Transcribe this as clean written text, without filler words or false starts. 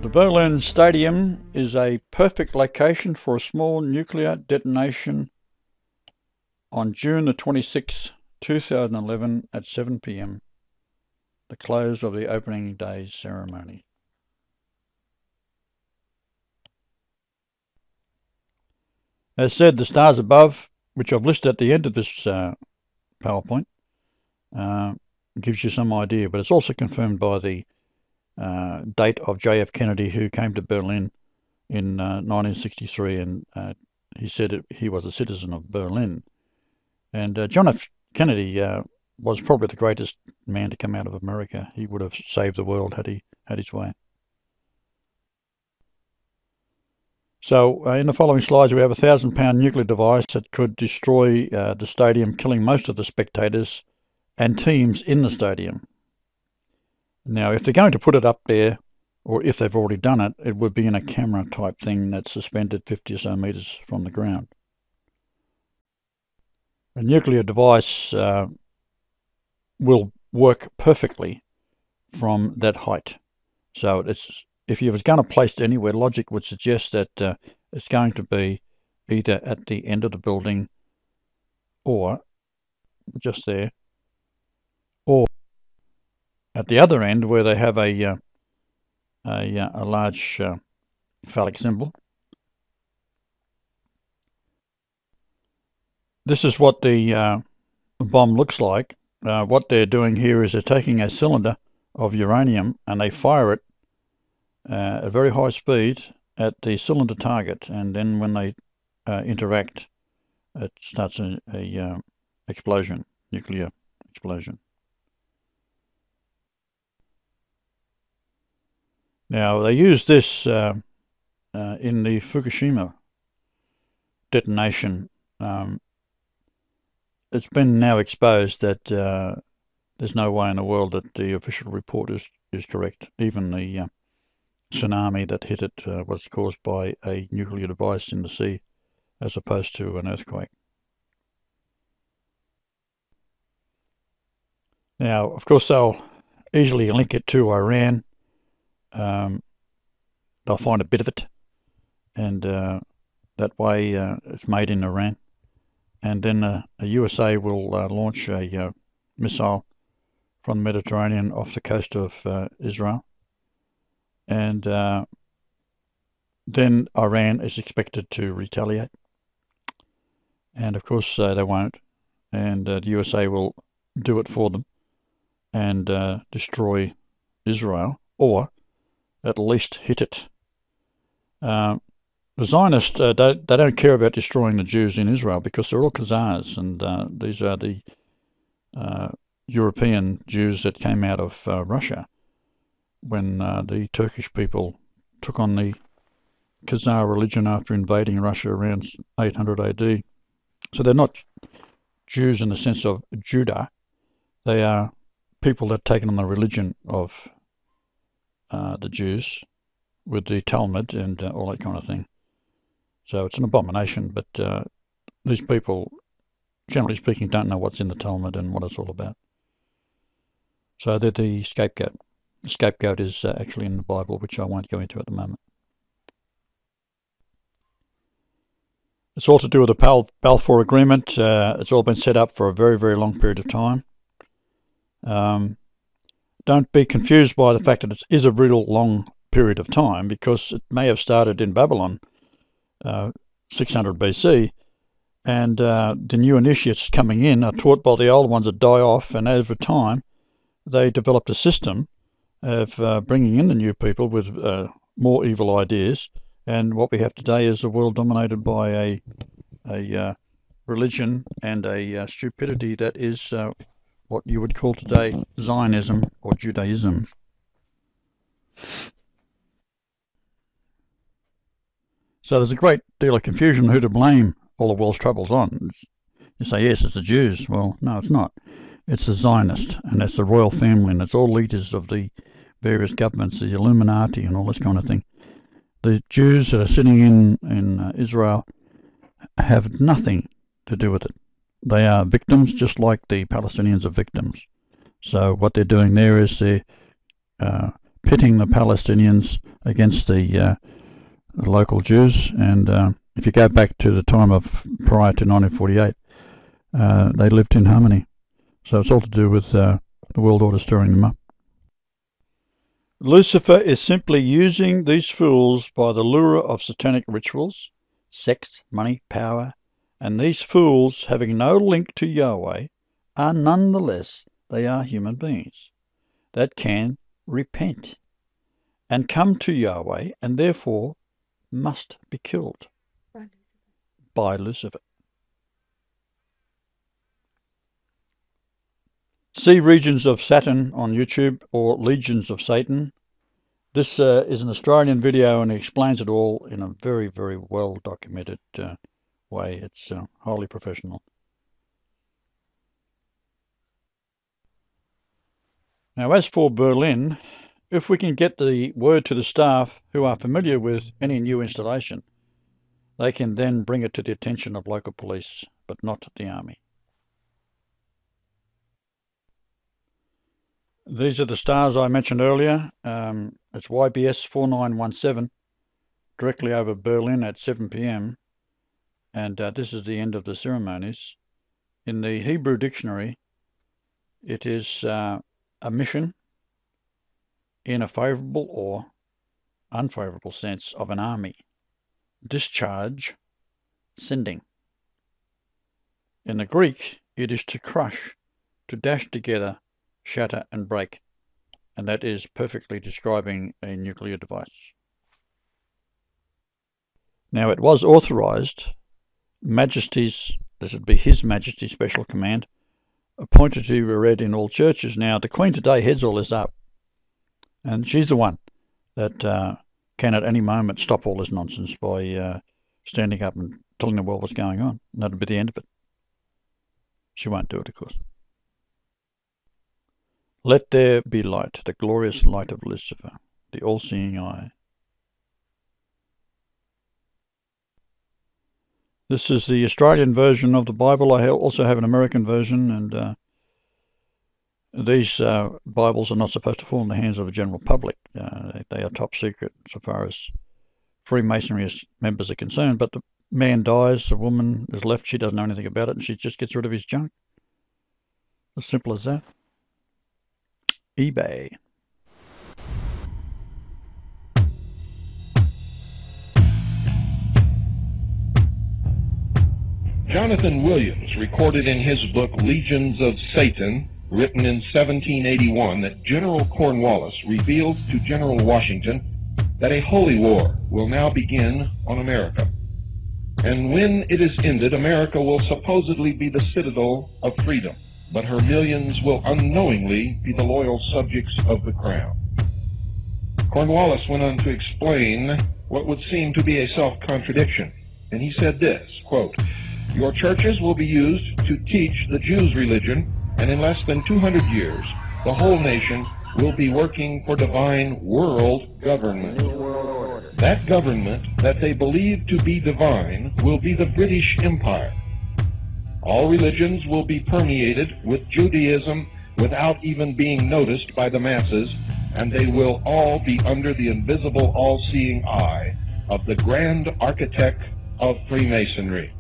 The Berlin Stadium is a perfect location for a small nuclear detonation on June the 26th, 2011 at 7 p.m, the close of the opening day ceremony. As said, the stars above, which I've listed at the end of this PowerPoint, gives you some idea, but it's also confirmed by the date of J.F. Kennedy, who came to Berlin in 1963, and he said he was a citizen of Berlin. And John F. Kennedy was probably the greatest man to come out of America. He would have saved the world had he had his way. So in the following slides, we have a 1,000-pound nuclear device that could destroy the stadium, killing most of the spectators and teams in the stadium. Now, if they're going to put it up there, or if they've already done it, it would be in a camera type thing that's suspended 50 or so meters from the ground. A nuclear device will work perfectly from that height. So if you was going to place it anywhere, logic would suggest that it's going to be either at the end of the building or just there, or at the other end where they have a large phallic symbol. This is what the bomb looks like. What they're doing here is they're taking a cylinder of uranium and they fire it at very high speed at the cylinder target, and then when they interact, it starts a explosion, nuclear explosion. Now, they used this in the Fukushima detonation. It's been now exposed that there's no way in the world that the official report is correct. Even the tsunami that hit it was caused by a nuclear device in the sea as opposed to an earthquake. Now, of course, they'll easily link it to Iran. They'll find a bit of it, and that way it's made in Iran. And then the USA will launch a missile from the Mediterranean off the coast of Israel. And then Iran is expected to retaliate. And of course they won't. And the USA will do it for them and destroy Israel, or at least hit it. The Zionists, they don't care about destroying the Jews in Israel because they're all Khazars, and these are the European Jews that came out of Russia when the Turkish people took on the Khazar religion after invading Russia around 800 AD. So they're not Jews in the sense of Judah. They are people that have taken on the religion of the Jews with the Talmud and all that kind of thing. So it's an abomination, but these people, generally speaking, don't know what's in the Talmud and what it's all about. So they're the scapegoat. The scapegoat is actually in the Bible, which I won't go into at the moment. It's all to do with the Balfour Agreement. It's all been set up for a very, very long period of time. Don't be confused by the fact that it is a real long period of time, because it may have started in Babylon 600 BC, and the new initiates coming in are taught by the old ones that die off, and over time they developed a system of bringing in the new people with more evil ideas, and what we have today is a world dominated by a religion and a stupidity that is what you would call today Zionism or Judaism. So there's a great deal of confusion who to blame all the world's troubles on. You say, yes, it's the Jews. Well, no, it's not. It's the Zionists, and that's the royal family, and it's all leaders of the various governments, the Illuminati and all this kind of thing. The Jews that are sitting in Israel have nothing to do with it. They are victims, just like the Palestinians are victims. So what they're doing there is they're pitting the Palestinians against the local Jews. And if you go back to the time of prior to 1948, they lived in harmony. So it's all to do with the world order stirring them up. Lucifer is simply using these fools by the lure of satanic rituals, sex, money, power, and these fools, having no link to Yahweh, are nonetheless, they are human beings that can repent and come to Yahweh, and therefore must be killed by Lucifer. See Regions of Saturn on YouTube, or Legions of Satan. This is an Australian video, and he explains it all in a very, very well documented way. It's highly professional. Now, as for Berlin, if we can get the word to the staff who are familiar with any new installation, they can then bring it to the attention of local police, but not the army. These are the stars I mentioned earlier. It's YBS 4917, directly over Berlin at 7 p.m. And this is the end of the ceremonies. In the Hebrew dictionary, it is a mission in a favourable or unfavourable sense of an army. Discharge, sending. In the Greek, it is to crush, to dash together, shatter and break, and that is perfectly describing a nuclear device. Now, it was authorized, Majesty's, this would be His Majesty's Special Command, appointed to be read in all churches. Now, the Queen today heads all this up, and she's the one that can at any moment stop all this nonsense by standing up and telling the world what's going on, and that'll be the end of it. She won't do it, of course. Let there be light, the glorious light of Lucifer, the all-seeing eye. This is the Australian version of the Bible. I also have an American version, and these Bibles are not supposed to fall in the hands of the general public. They are top secret so far as Freemasonry members are concerned, but the man dies, the woman is left, she doesn't know anything about it, and she just gets rid of his junk. As simple as that. eBay. Jonathan Williams recorded in his book Legions of Satan, written in 1781, that General Cornwallis revealed to General Washington that a holy war will now begin on America. And when it is ended, America will supposedly be the citadel of freedom, but her millions will unknowingly be the loyal subjects of the crown. Cornwallis went on to explain what would seem to be a self-contradiction, and he said this, quote, "Your churches will be used to teach the Jews' religion, and in less than 200 years, the whole nation will be working for divine world government. That government that they believe to be divine will be the British Empire. All religions will be permeated with Judaism without even being noticed by the masses, and they will all be under the invisible all-seeing eye of the grand architect of Freemasonry."